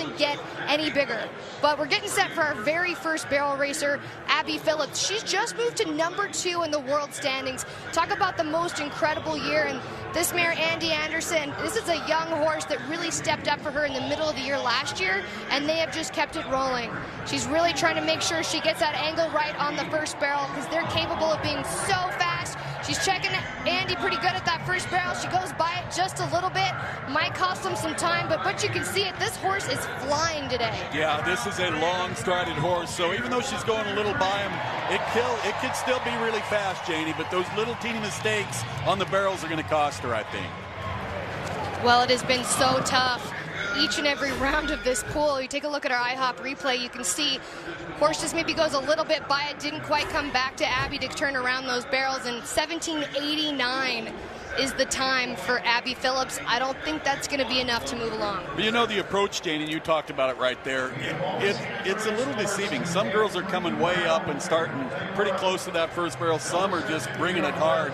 doesn't get any bigger. But we're getting set for our very first barrel racer, Abby Phillips. She's just moved to #2 in the world standings. Talk about the most incredible year. And this mare, Andy Anderson, this is a young horse that really stepped up for her in the middle of the year last year, and they have just kept it rolling. She's really trying to make sure she gets that angle right on the first barrel because they're capable of being so fast. She's checking Andy pretty good at that first barrel. She goes by it just a little bit. Might cost them some time, but you can see it. This horse is flying today. Yeah, this is a long-strided horse, so even though she's going a little by him, it could still be really fast, Janie, but those little teeny mistakes on the barrels are going to cost her, I think. Well, it has been so tough each and every round of this pool. You take a look at our IHOP replay, you can see horse just maybe goes a little bit by it, didn't quite come back to Abby to turn around those barrels, and 17:89 is the time for Abby Phillips. I don't think that's going to be enough to move along. But you know the approach, Janie, you talked about it right there. It's a little deceiving. Some girls are coming way up and starting pretty close to that first barrel. Some are just bringing it hard.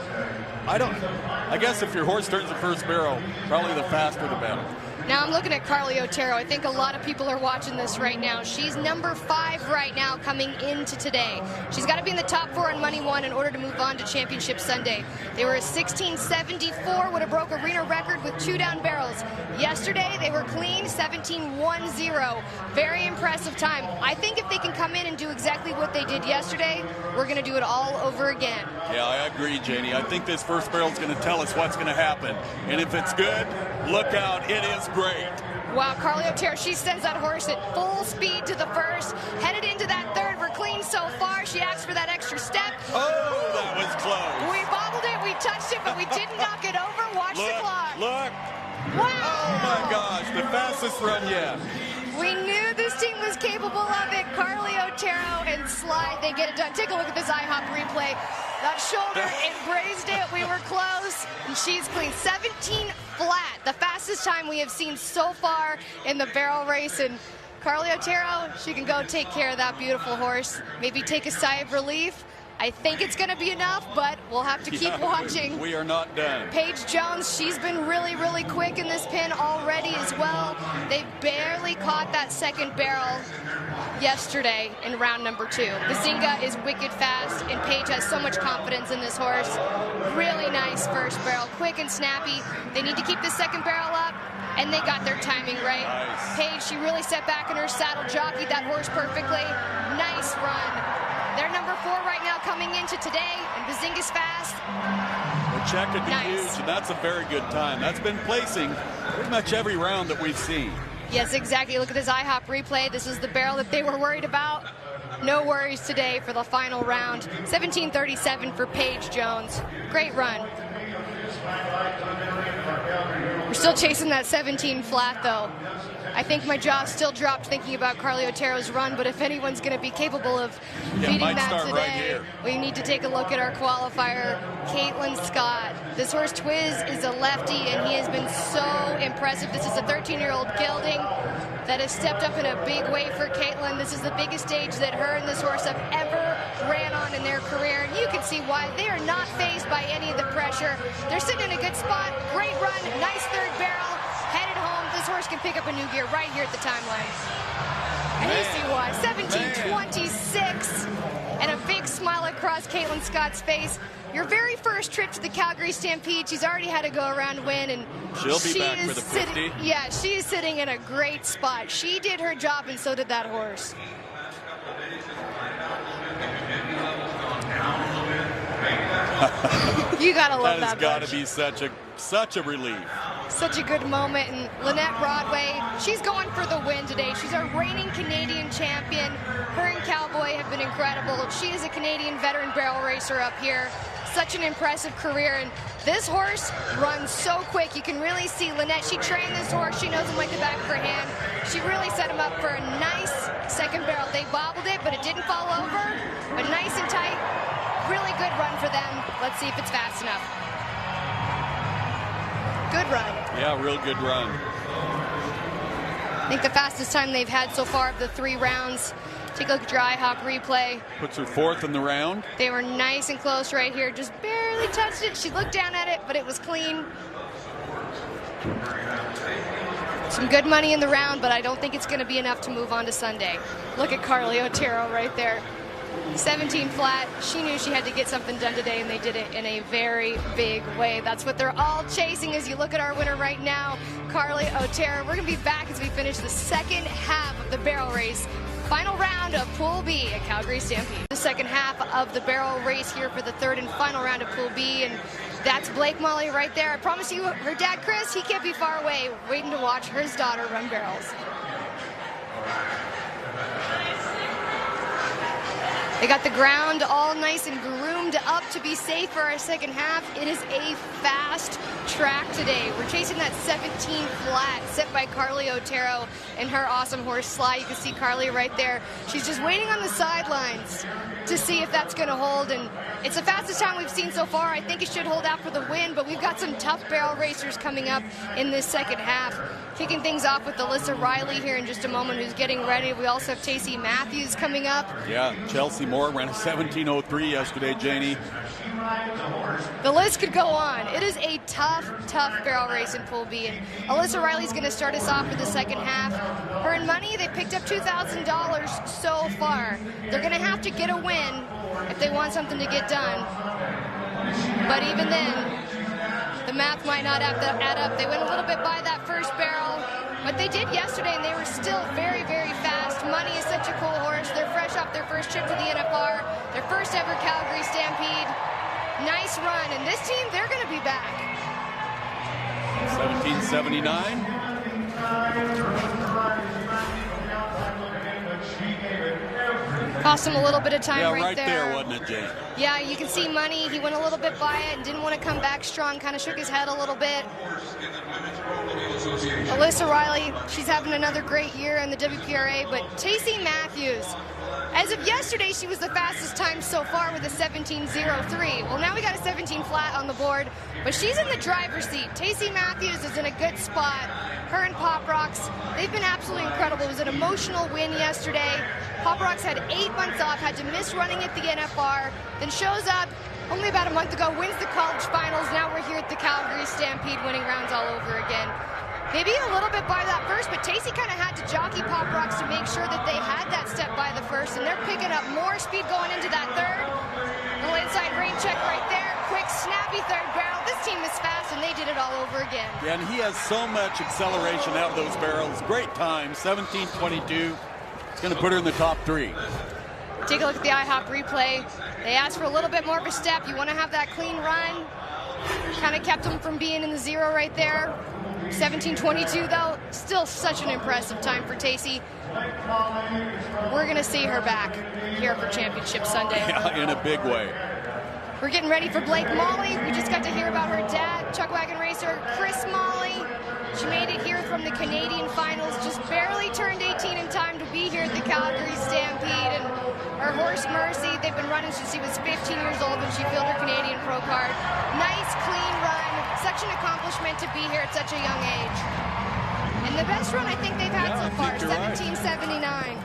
I guess if your horse turns the first barrel, probably the faster the better. Now I'm looking at Carly Otero. I think a lot of people are watching this right now. She's #5 right now coming into today. She's got to be in the top 4 on Money One in order to move on to Championship Sunday. They were a 16:74, would have broke arena record with 2 down barrels. Yesterday they were clean, 17:10. Very impressive time. I think if they can come in and do exactly what they did yesterday, we're going to do it all over again. Yeah, I agree, Janie. I think this first barrel is going to tell us what's going to happen. And if it's good, look out. It is great. Wow, Carly Otero, she sends that horse at full speed to the first, headed into that third. We're clean so far. She asks for that extra step. Oh, that was close. We bobbled it, we touched it, but we didn't knock it over. Watch the clock. Look. Wow. Oh, my gosh, the fastest run yet. We knew this team was capable of it. Carly Otero and Slide, they get it done. Take a look at this IHOP replay. That shoulder embraced it. We were close, and she's clean. 17 flat, the fastest time we have seen so far in the barrel race. And Carly Otero, she can go take care of that beautiful horse. Maybe take a sigh of relief. I think it's going to be enough, but we'll have to keep watching. We are not done. Paige Jones, she's been really, really quick in this pin already as well. They barely caught that second barrel yesterday in round #2. Bazinga is wicked fast, and Paige has so much confidence in this horse. Really nice first barrel, quick and snappy. They need to keep the second barrel up, and they got their timing right. Nice. Paige, she really sat back in her saddle, jockeyed that horse perfectly. Nice run. They're #4 right now coming into today, and Bazinga's fast. The check would be huge, and that's a very good time. That's been placing pretty much every round that we've seen. Yes, exactly. Look at this IHOP replay. This is the barrel that they were worried about. No worries today for the final round. 17:37 for Paige Jones. Great run. We're still chasing that 17 flat, though. I think my jaw still dropped thinking about Carly Otero's run, but if anyone's going to be capable of beating that today, we need to take a look at our qualifier, Caitlyn Scott. This horse, Twiz, is a lefty, and he has been so impressive. This is a 13-year-old gelding that has stepped up in a big way for Caitlyn. This is the biggest stage that her and this horse have ever ran on in their career, and you can see why. They are not fazed by any of the pressure. They're sitting in a good spot. Great run, nice third barrel. Headed home. This horse can pick up a new gear right here at the timeline. And you see why. 17:26. And a big smile across Caitlyn Scott's face. Your very first trip to the Calgary Stampede, she's already had a go-around win, and she'll be back for the 50. Yeah, she's sitting in a great spot. She did her job, and so did that horse. You gotta love that. That has got to be such a relief. Such a good moment. And Lynette Brodoway, she's going for the win today. She's our reigning Canadian champion. Her and Cowboy have been incredible. She is a Canadian veteran barrel racer up here. Such an impressive career. And this horse runs so quick. You can really see Lynette. She trained this horse. She knows him like the back of her hand. She really set him up for a nice second barrel. They bobbled it, but it didn't fall over. But nice and tight. Really good run for them. Let's see if it's fast enough. Good run. Yeah, real good run. I think the fastest time they've had so far of the 3 rounds. Take a look at your IHOP replay. Puts her 4th in the round. They were nice and close right here. Just barely touched it. She looked down at it, but it was clean. Some good money in the round, but I don't think it's going to be enough to move on to Sunday. Look at Carly Otero right there. 17 flat. She knew she had to get something done today, and they did it in a very big way. That's what they're all chasing as you look at our winner right now, Carly Otero. We're going to be back as we finish the second half of the barrel race. Final round of Pool B at Calgary Stampede. The second half of the barrel race here for the third and final round of Pool B, and that's Blake Molle right there. I promise you, her dad, Chris, he can't be far away waiting to watch his daughter run barrels. They got the ground all nice and groomed up to be safe for our second half. It is a fast track today. We're chasing that 17 flat set by Carly Otero and her awesome horse Sly. You can see Carly right there. She's just waiting on the sidelines to see if that's going to hold, and it's the fastest time we've seen so far. I think it should hold out for the win, but we've got some tough barrel racers coming up in this second half. Kicking things off with Alyssa Riley here in just a moment, who's getting ready. We also have Taycie Matthews coming up. Yeah, Chelsea Moore ran a 17:03 yesterday, Janie. The list could go on. It is a tough barrel race in Pool B, and Alyssa Riley's going to start us off for the second half. Her and money, they picked up $2,000 so far. They're going to have to get a win if they want something to get done. But even then, the math might not have to add up. They went a little bit by that first barrel, but they did yesterday, and they were still very, very fast. Money is such a cool horse. They're fresh off their first trip to the NFR, their first ever Calgary Stampede. Nice run, and this team, they're going to be back. 1779. Cost him a little bit of time right there, wasn't it, Jane? Yeah, you can see Money. He went a little bit by it and didn't want to come back strong, kind of shook his head a little bit. Alyssa Riley, she's having another great year in the WPRA, but Taycie Matthews, as of yesterday, she was the fastest time so far with a 17:03. Well, now we got a 17 flat on the board, but she's in the driver's seat. Taycie Matthews is in a good spot. Her and Pop Rocks, they've been absolutely incredible. It was an emotional win yesterday. Pop Rocks had 8 months off, had to miss running at the NFR, then shows up only about a month ago, wins the college finals. Now we're here at the Calgary Stampede, winning rounds all over again. Maybe a little bit by that first, but Taycie kind of had to jockey Pop Rocks to make sure that they had that step by the first, and they're picking up more speed going into that third. Little inside rain check right there. Quick, snappy third barrel. This team is fast, and they did it all over again. Yeah, and he has so much acceleration out of those barrels. Great time, 17:22. It's going to put her in the top 3. Take a look at the IHOP replay. They asked for a little bit more of a step. You want to have that clean run. Kind of kept them from being in the zero right there. 17:22 though, still such an impressive time for Taycie. We're going to see her back here for Championship Sunday. Yeah, in a big way. We're getting ready for Blake Molle. We just got to hear about her dad, chuck wagon racer Chris Molle. She made it here from the Canadian finals, just barely turned 18 in time to be here at the Calgary Stampede. And her horse Mercy, they've been running since she was 15 years old when she filled her Canadian Pro card. Nice, clean run. Such an accomplishment to be here at such a young age. And the best run I think they've had so far, 1779.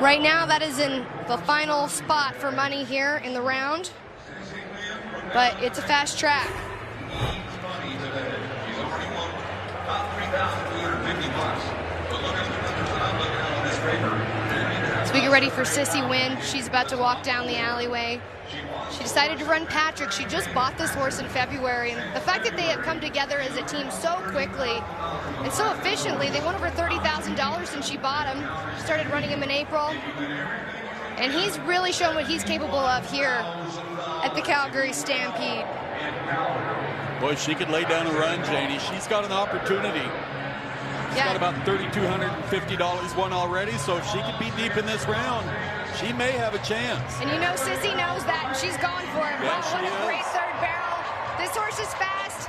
Right now, that is in the final spot for money here in the round. But it's a fast track. So we get ready for Sissy Winn. She's about to walk down the alleyway. She decided to run Patrick. She just bought this horse in February, and the fact that they have come together as a team so quickly and so efficiently, they won over $30,000 since she bought him. She started running him in April, and he's really shown what he's capable of here at the Calgary Stampede. Boy, she could lay down a run, Janie. She's got an opportunity. She's got about $3,250 won already, so if she could be deep in this round, she may have a chance. And you know Sissy knows that, and she's going for it. Yeah, what a great third barrel. This horse is fast.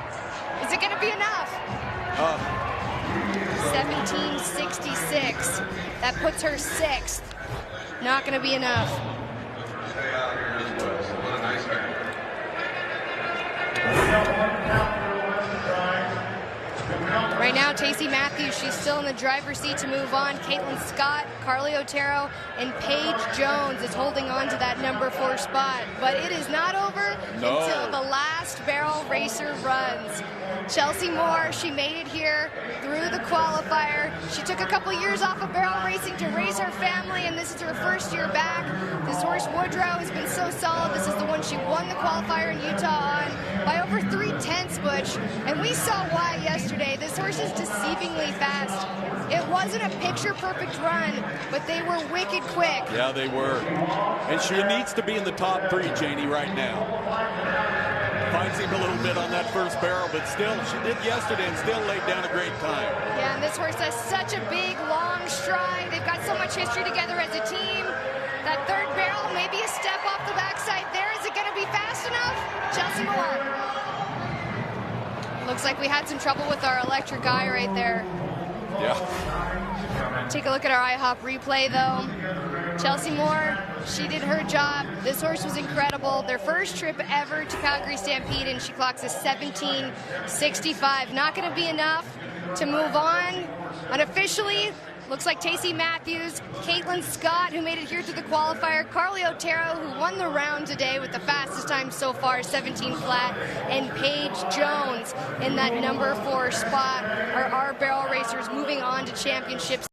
Is it going to be enough? 1766. That puts her 6th. Not going to be enough. Right now, Taycie Matthews, she's still in the driver's seat to move on. Caitlyn Scott, Carly Otero, and Paige Jones is holding on to that number 4 spot. But it is not over until the last barrel racer runs. Chelsea Moore, she made it here through the qualifier. She took a couple years off of barrel racing to raise her family, and this is her first year back. This horse, Woodrow, has been so solid. This is the one she won the qualifier in Utah on by over 3/10, Butch. And we saw why yesterday. This horse is deceivingly fast. It wasn't a picture-perfect run, but they were wicked quick. Yeah, they were. And she needs to be in the top 3, Janie, right now. Finds him a little bit on that first barrel, but still, she did yesterday and still laid down a great time. Yeah, and this horse has such a big, long stride. They've got so much history together as a team. That third barrel, maybe a step off the backside there. Is it going to be fast enough? Chelsea Moore. Looks like we had some trouble with our electric eye right there. Yeah. Take a look at our IHOP replay, though. Chelsea Moore, she did her job. This horse was incredible. Their first trip ever to Calgary Stampede, and she clocks a 17:65. Not going to be enough to move on. Unofficially, looks like Taycie Matthews, Caitlyn Scott, who made it here to the qualifier, Carly Otero, who won the round today with the fastest time so far, 17 flat, and Paige Jones in that number 4 spot are our barrel racers moving on to championships.